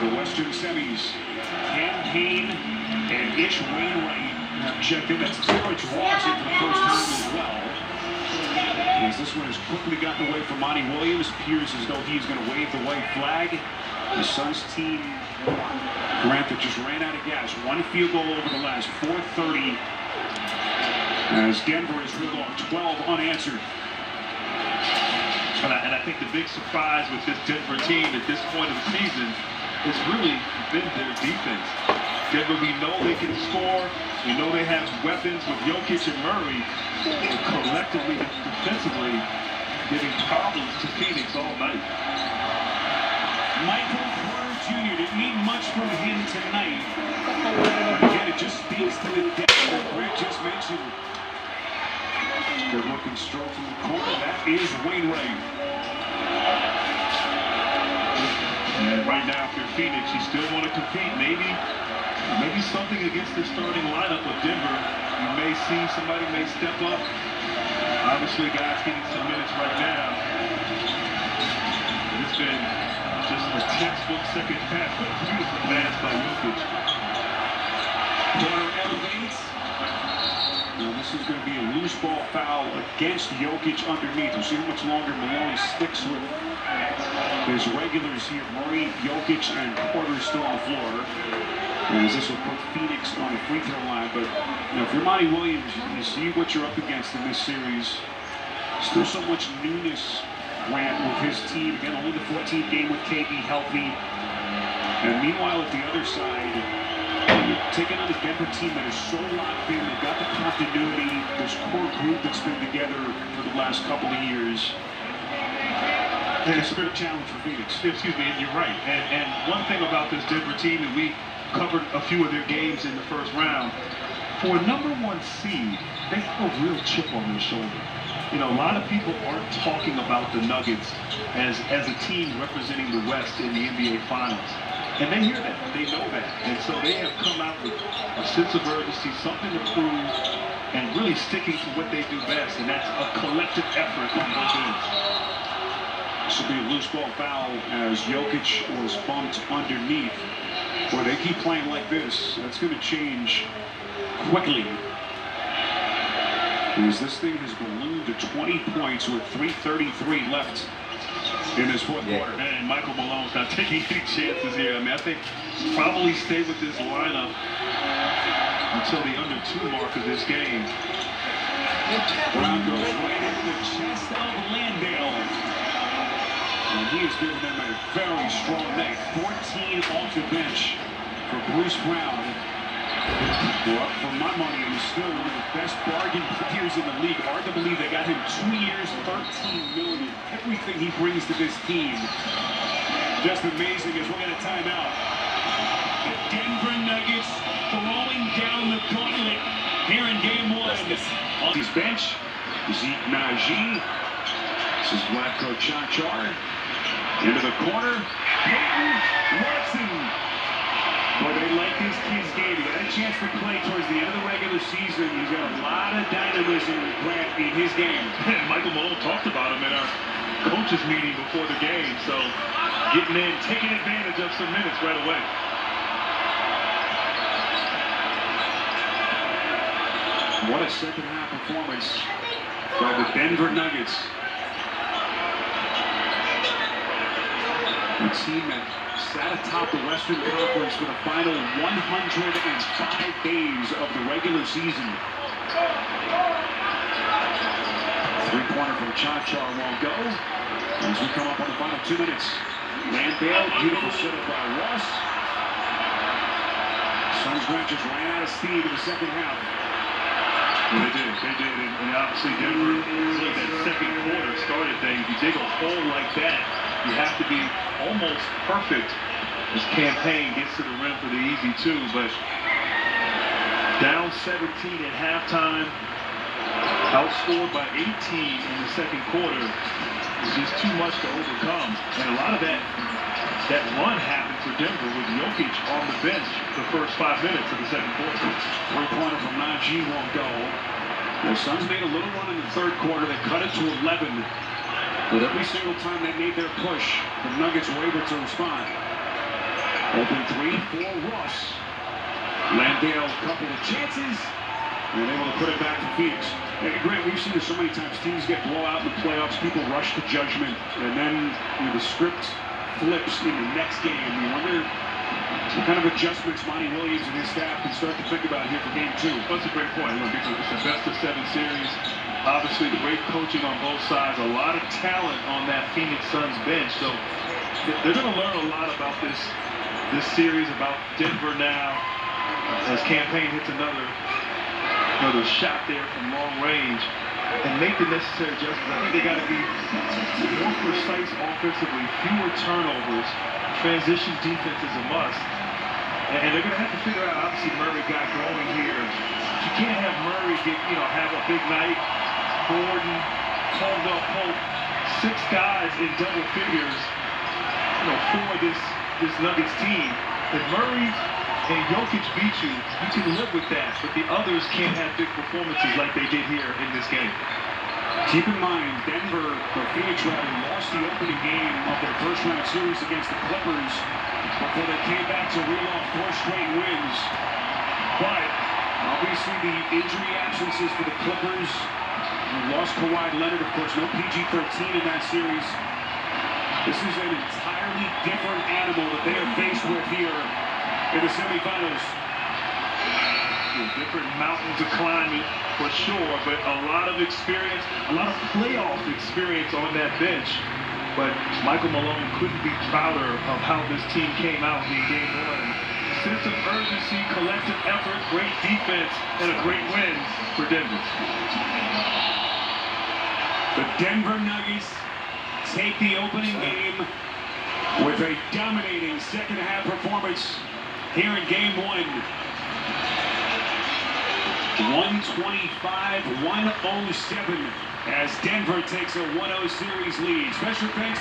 the Western semis. Campaign and Ish Wainwright have checked in. That's Terrence Ross in for the first time as well. As this one has quickly gotten away from Monty Williams. Appears as though he's going to wave the white flag. The Suns team, Grant, that just ran out of gas. One field goal over the last 4:30. As Denver has reeled off 12 unanswered. And I think the big surprise with this Denver team at this point of the season has really been their defense. Denver, we know they can score. We know they have weapons with Jokic and Murray. But collectively, defensively, giving problems to Phoenix all night. Michael Porter Jr. didn't need much from him tonight. But again, it just speaks to the depth that Grant just mentioned. Good looking stroke from the corner. That is Wainwright. And right now, if you're Phoenix, you still want to compete. Maybe something against the starting lineup of Denver. You may see somebody may step up. Obviously, guys getting some minutes right now. It's been just a textbook second half, but a beautiful pass by Jokic. Porter elevates. Now this is going to be a loose ball foul against Jokic underneath. We'll see how much longer Malone sticks with his regulars here. Murray, Jokic, and Porter still on the floor. As this will put Phoenix on the free throw line. But if you're Monty Williams, you see what you're up against in this series. Still so much newness, Grant, with his team. Again, only the 14th game with KD healthy. And meanwhile, at the other side, you're taking on a Denver team that is so locked in. They've got the continuity, this core group that's been together for the last couple of years. And it's a bit of a challenge for Phoenix. Excuse me, and you're right. And one thing about this Denver team, and we covered a few of their games in the first round, for a #1 seed, they have a real chip on their shoulder. You know, a lot of people aren't talking about the Nuggets as a team representing the West in the NBA Finals. And they hear that, they know that. And so they have come out with a sense of urgency, something to prove, and really sticking to what they do best, and that's a collective effort on both ends. This will be a loose ball foul as Jokic was bumped underneath. Boy, they keep playing like this. That's going to change quickly. Because this thing has ballooned to 20 points with 3:33 left in this fourth quarter. And Michael Malone's not taking any chances here. I mean, I think probably stay with this lineup until the under 2 mark of this game. Brown goes right into the chest of Landale. And he has given them a very strong night. 14 off the bench for Bruce Brown. Well, for my money, he's still one of the best bargain players in the league. Hard to believe they got him 2 years, $13 million. Everything he brings to this team, just amazing as we'll get a timeout. The Denver Nuggets throwing down the gauntlet here in game 1. On his bench, Zeke Naji. This is Vlatko Čančar. Into the corner, Peyton Watson. Boy, they like this kid's game. He got a chance to play towards the end of the regular season. He's got a lot of dynamism in his game. And Michael Malone talked about him in our coaches meeting before the game. So getting in, taking advantage of some minutes right away. What a second half performance by the Denver Nuggets. A team that sat atop the Western Conference for the final 105 days of the regular season. Three-pointer from Čančar won't go. As we come up on the final 2 minutes. Landale, beautiful setup by Ross. Suns just ran out of speed in the second half. Well, they did, and obviously Denver, like that second quarter started things. You dig a hole like that, you have to be almost perfect as Campaign gets to the rim for the easy 2, but down 17 at halftime, outscored by 18 in the second quarter, is just too much to overcome. And a lot of that run happened for Denver with Jokic on the bench the first 5 minutes of the second quarter. Three-pointer from Naji won't go. The Suns made a little run in the third quarter. They cut it to 11. But every single time they made their push, the Nuggets were able to respond. Open three for Ross. Landale, a couple of chances, and able to put it back to Phoenix. And Grant, we've seen this so many times. Teams get blowout in the playoffs. People rush to judgment, and then the script flips in the next game. You wonder what kind of adjustments Monty Williams and his staff can start to think about here for Game 2. Well, that's a great point. Look, it's a best-of-7 series. Obviously, great coaching on both sides. A lot of talent on that Phoenix Suns bench. So they're going to learn a lot about this series, about Denver now, as Campaign hits another shot there from long range and make the necessary adjustments. I think they got to be more precise offensively, fewer turnovers. Transition defense is a must. And they're going to have to figure out, obviously, Murray got going here. You can't have Murray have a big night. Gordon, Caldwell Pope, 6 guys in double figures, for this Nuggets team. If Murray and Jokic beat you, you can live with that. But the others can't have big performances like they did here in this game. Keep in mind, Phoenix lost the opening game of their first-round series against the Clippers before they came back to reel off 4 straight wins. But obviously the injury absences for the Clippers. We lost Kawhi Leonard, of course, no PG-13 in that series. This is an entirely different animal that they are faced with here in the semifinals. Different mountain to climb it, for sure, but a lot of experience, a lot of playoff experience on that bench. But Michael Malone couldn't be prouder of how this team came out in Game 1. Sense of urgency, collective effort, great defense, and a great win for Denver. The Denver Nuggets take the opening game with a dominating second-half performance here in Game 1. 125-107 as Denver takes a 1-0 series lead. Special thanks to